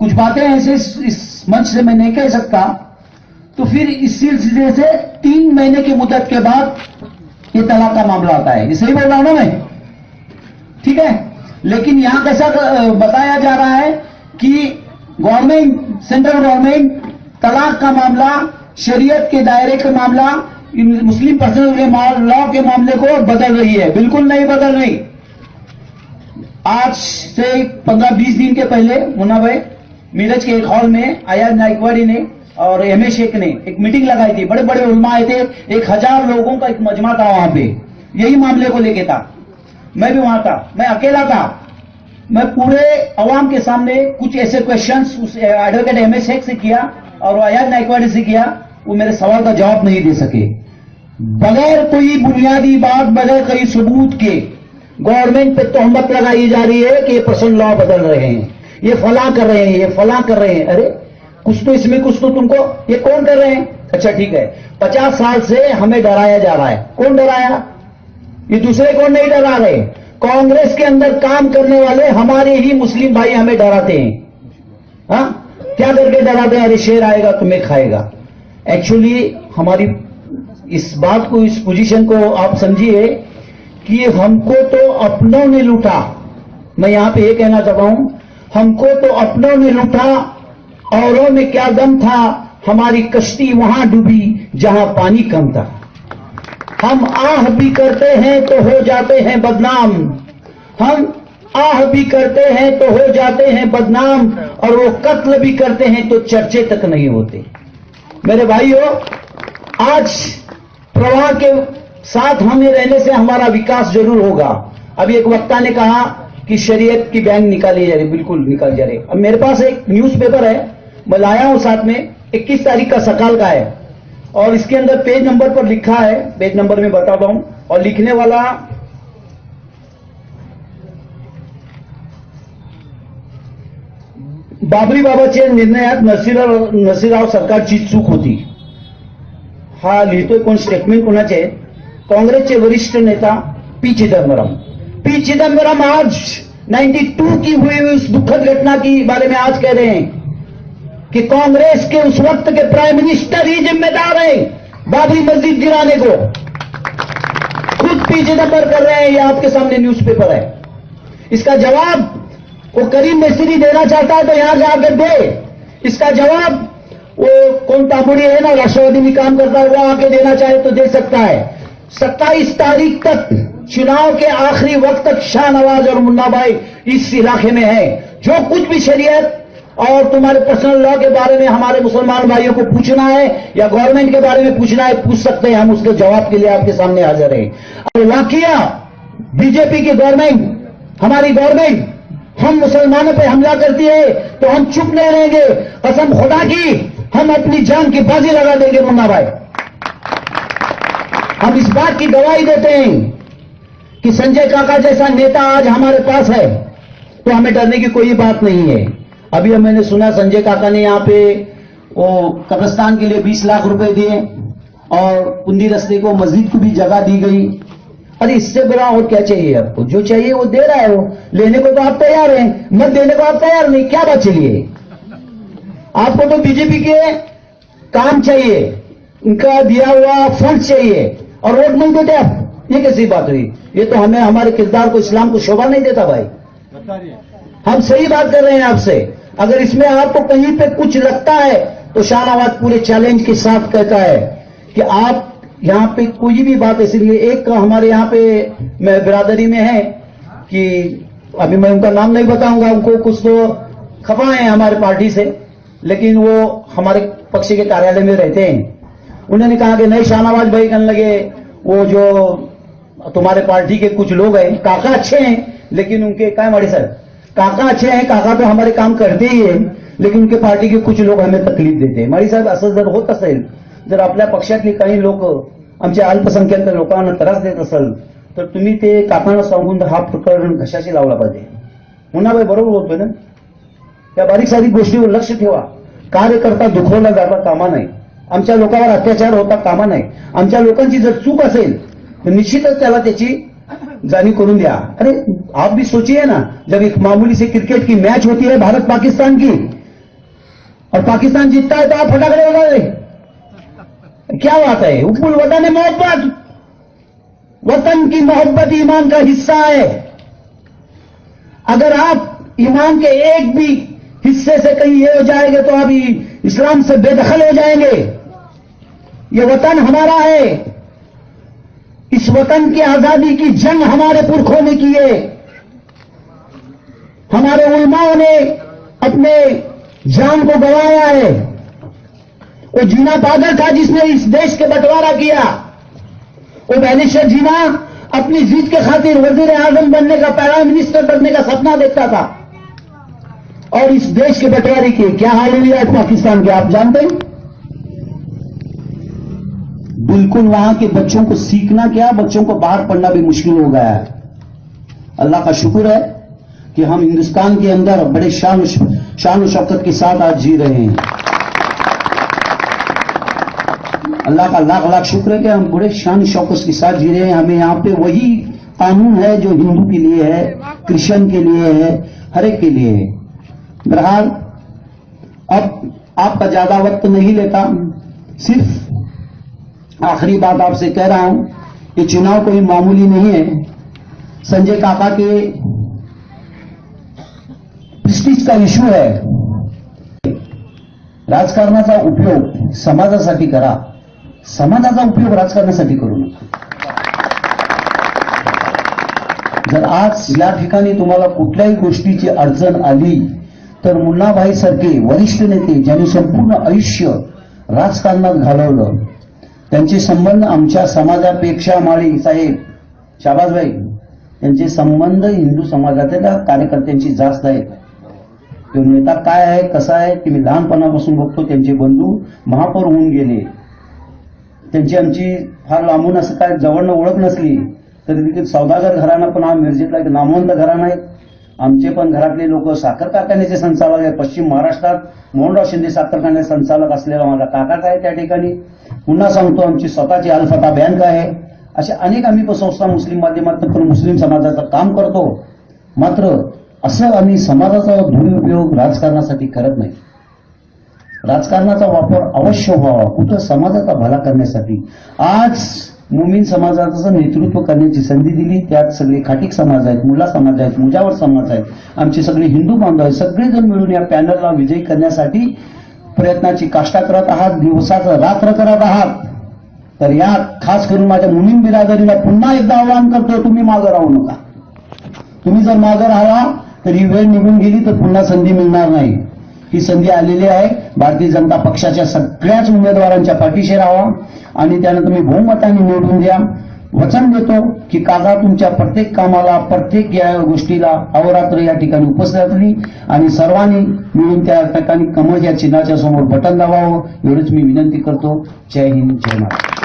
कुछ बातें ऐसे इस मंच से मैं नहीं कह सकता, तो फिर इस सिलसिले से 3 महीने की मुद्दत के बाद ये तलाक का मामला आता है। ये सही बोल रहा हूं ना मैं? ठीक है। लेकिन यहां कैसा बताया जा रहा है कि गवर्नमेंट, सेंट्रल गवर्नमेंट तलाक का मामला, शरीयत के दायरे का मामला, मुस्लिम पर्सनल लॉ के मामले को बदल रही है। बिल्कुल नहीं बदल रही। आज से 15-20 दिन के पहले मुन्ना भाई मीरज के एक हॉल में अयाज नाइकवाड़ी ने और एमए शेख ने एक मीटिंग लगाई थी। बड़े बड़े उलमा आए थे, 1000 लोगों का एक मजमा था वहां पे, यही मामले को लेके था। मैं भी वहां था, मैं अकेला था। मैं पूरे अवाम के सामने कुछ ऐसे क्वेश्चंस उस एडवोकेट एमए शेख से किया और अयाज नाइकवाड़ी से किया। वो मेरे सवाल का जवाब नहीं दे सके। बगैर कोई बुनियादी बात, बगैर कोई सबूत के गवर्नमेंट पे तोहमत लगाई जा रही है कि ये पर्सनल लॉ बदल रहे हैं, ये फला कर रहे हैं, ये फला कर रहे हैं। अरे कुछ तो इसमें, कुछ तो तुमको, ये कौन कर रहे हैं? अच्छा ठीक है, 50 साल से हमें डराया जा रहा है। कौन डराया? ये दूसरे कौन नहीं डरा रहे? कांग्रेस के अंदर काम करने वाले हमारे ही मुस्लिम भाई हमें डराते हैं। हाँ, क्या करके डराते हैं? अरे शेर आएगा तुम्हें खाएगा। एक्चुअली हमारी इस बात को, इस पोजीशन को आप समझिए कि हमको तो अपनों ने लूटा। मैं यहां पे ये कहना चाहता हूं, हमको तो अपनों ने लूटा, औरों में क्या दम था, हमारी कश्ती वहां डूबी जहां पानी कम था। हम आह भी करते हैं तो हो जाते हैं बदनाम, हम आह भी करते हैं तो हो जाते हैं बदनाम, और वो कत्ल भी करते हैं तो चर्चे तक नहीं होते। मेरे भाइयों, आज प्रवाह के साथ हमें रहने से हमारा विकास जरूर होगा। अभी एक वक्ता ने कहा कि शरीयत की बैंक निकाली जा रही, बिल्कुल निकाल जा रही। अब मेरे पास एक न्यूज़पेपर है, मैं लाया हूं साथ में, 21 तारीख का सकाल का है, और इसके अंदर पेज नंबर पर लिखा है, पेज नंबर में बताता हूं, और लिखने वाला बाबरी बाबाचे निर्णयात नरसिंहराव सरकारची चूक होती. हा लिहितोय कोण, स्टेटमेंट कोणाचे? कांग्रेसचे वरिष्ठ नेता पी चिदम्बरम. पी चिदम्बरम आज 92 की हुई उस दुखद घटना के बारे में आज कह रहे हैं कि कांग्रेस के उस वक्त के प्राइम मिनिस्टर ही जिम्मेदार है बाबरी मस्जिद गिराने को. खुद पी चिदम्बर कर रहे हैं, ये आपके सामने न्यूज़पेपर है. इसका जवाब वो करीम मिस्त्री देना चाहता है तो यहां जाकर दे. इसका जवाब वो कौन तामुड़ी है ना, राष्ट्रवादी में काम करता है, वो आके देना चाहे तो दे सकता है. 27 तारीख तक, चुनाव के आखिरी वक्त तक शाहनवाज और मुन्ना भाई इस इलाके में है. जो कुछ भी शरीयत और तुम्हारे पर्सनल लॉ के बारे में हमारे मुसलमान भाइयों को पूछना है या गवर्नमेंट के बारे में पूछना है, पूछ सकते हैं. हम उसके जवाब के लिए आपके सामने हाजिर हैं. और वाकया बीजेपी की गवर्नमेंट, हमारी गवर्नमेंट हम मुसलमानों पे हमला करती है तो हम चुप नहीं रहेंगे. कसम खुदा की हम अपनी जान की बाजी लगा देंगे मुन्ना भाई. हम इस बात की गवाही देते हैं कि संजय काका जैसा नेता आज हमारे पास है तो हमें डरने की कोई बात नहीं है. अभी मैंने सुना संजय काका ने यहां पे वो कब्रिस्तान के लिए 20 लाख रुपए दिए और कुंदी रस्ते को मस्जिद को भी जगह दी गई. अरे इससे बड़ा और क्या चाहिए आपको? जो चाहिए वो दे रहा है. वो लेने को तो आप तैयार हैं, मत देने को आप तैयार नहीं. क्या बात चलिए? आपको तो बीजेपी के काम चाहिए, उनका दिया हुआ फंड चाहिए और वोट नहीं देते आप. ये कैसी बात हुई? ये तो हमें, हमारे किरदार को, इस्लाम को शोभा नहीं देता भाई. हम सही बात कर रहे हैं आपसे. अगर इसमें आपको कहीं पे कुछ लगता है तो शाहनवाज पूरे चैलेंज के साथ कहता है कि आप यहां पे कोई भी बात, इसलिए एक हमारे यहां पे मैं बिरादरी में है कि अभी मैं उनका नाम नहीं बताऊंगा, उनको कुछ तो खफा है हमारे पार्टी से, लेकिन वो हमारे पक्ष के कार्यालय में रहते हैं. उन्होंने कहा कि नहीं, शाहनवाज भाई कहने लगे वो जो तुम्हारे पार्टी के कुछ लोग हैं, काका अच्छे हैं लेकिन उनके काय माड़ी सर, काका अच्छे हैं, काका तो हमारे काम करते ही है, लेकिन उनके पार्टी के कुछ लोग हमें तकलीफ देते हैं. माडी साहेब, असं जर होत असेल, जर आपल्या पक्षातली काही लोक आमच्या अल्पसंख्याक लोकांना त्रास देत असेल तर तुम्ही ते काकांना सांगून हा प्रकरण घशाशी लावला पाहिजे. मुन्नाबाई बरोबर बोलतोय ना? त्या बारीक सारीक गोष्टीवर लक्ष ठेवा. कार्यकर्ता दुखवला जाता कामा नये, आमच्या लोकांवर अत्याचार होता कामा नये. आमच्या लोकांची जर चूक असेल तर निश्चितच त्याला त्याची जाणीव करून द्या. अरे आप भी सोचिए ना, जब एक मामूली से क्रिकेट की मैच होती है भारत पाकिस्तान की, और पाकिस्तान जीतता है तो आप फटाकड़े उड़ा रहे, क्या बात है? हुब्बुल वतन है मोहब्बत, वतन की मोहब्बत ईमान का हिस्सा है। अगर आप ईमान के एक भी हिस्से से कहीं ये हो जाएंगे तो अभी इस्लाम से बेदखल हो जाएंगे। ये वतन हमारा है, इस वतन की आजादी की जंग हमारे पुरखों ने की है। हमारे उलमाओं ने अपने जान को गंवाया है। वो जीना पागल था जिसने इस देश के बंटवारा किया। वो बैरिस्टर जीना अपनी जीत के खातिर वजीर आजम बनने का, प्राइम मिनिस्टर बनने का सपना देखता था, और इस देश के बंटवारे के क्या हाल हुई है पाकिस्तान के आप जानते हैं। बिल्कुल वहां के बच्चों को सीखना क्या, बच्चों को बाहर पढ़ना भी मुश्किल हो गया है। अल्लाह का शुक्र है कि हम हिंदुस्तान के अंदर बड़े शान और शौकत के साथ आज जी रहे हैं। अल्लाह का लाख लाख शुक्र है कि हम बड़े शान शौकत के साथ जी रहे हैं। हमें यहां पे वही कानून है जो हिंदू के लिए है, क्रिश्चियन के लिए है, हर एक के लिए है। बहरहाल अब आपका ज्यादा वक्त नहीं लेता, सिर्फ आखिरी बात आपसे कह रहा हूं, ये चुनाव कोई मामूली नहीं है। संजय काका के प्रेस्टीज का इश्यू है। राजकारणाचा उपयोग समाजासाठी करा, समाजाचा उपयोग राजकारणासाठी करू नका। जर आज या ठिकाणी तुम्हाला कुठल्याही गोष्टीची अडचण आली तर मुन्नाभाई सारखे वरिष्ठ नेते ज्यांनी संपूर्ण आयुष्य राजकारणात घालवलं, त्यांचे संबंध आमच्या समाजापेक्षा माळी साहेब शाबासभाई त्यांचे संबंध हिंदू समाजाच्या कार्यकर्त्यांशी जास्त आहेत। तो नेता काय आहे कसा आहे की मी लहानपणापासून बघतो। त्यांचे बंधू महापौर होऊन गेले, त्यांची आमची फार लांबून असं काय जवळनं ओळख नसली तरी देखील सौदागर घराणा पण हा मिरजेतला एक नामवंत घराणा आहे। आमचे पण घरातले लोक साखर कारखान्याचे संचालक आहेत। पश्चिम महाराष्ट्रात मोहनराव शिंदे साखर कारखान्याचे संचालक असलेला माझा काकाच आहे त्या ठिकाणी। पुन्हा सांगतो आमची स्वतःची अल्फता बँक आहे। अशा अनेक आम्ही संस्था मुस्लिम माध्यमातून पण मुस्लिम समाजाचं काम करतो। मात्र असं आम्ही समाजाचा दुरुपयोग राजकारणासाठी करत नाही। राजकारणाचा वापर अवश्य व्हावा कुठं समाजाचा भला करण्यासाठी। आज मुमीन समाजाचं नेतृत्व करण्याची संधी दिली, त्यात सगळे खाटीक समाज आहेत, मुल्ला समाज आहेत, मुजावर समाज आहेत, आमचे सगळे हिंदू बांधव आहेत। सगळेजण मिळून या पॅनलला विजयी करण्यासाठी प्रयत्नाची काष्टा करत आहात, दिवसाचं रात्र करत आहात। तर या खास करून माझ्या मुमीन बिरादरीला पुन्हा एकदा आवाहन करतो, तुम्ही मागं राहू नका। तुम्ही जर मागं राहिला तर ही वेळ निघून गेली तर पुन्हा संधी मिळणार नाही। ही संधी आलेली आहे। भारतीय जनता पक्षाच्या सगळ्याच उमेदवारांच्या पाठीशी राहा आणि त्यांना तुम्ही बहुमताने निवडून द्या। वचन देतो की काका तुमच्या प्रत्येक कामाला, प्रत्येक या गोष्टीला अहोरात्र या ठिकाणी उपस्थित राहतील आणि सर्वांनी मिळून त्या ठिकाणी कमळ या चिन्हाच्या समोर बटन दाबावं एवढंच मी विनंती करतो। जय हिंद, जय महाराष्ट्र।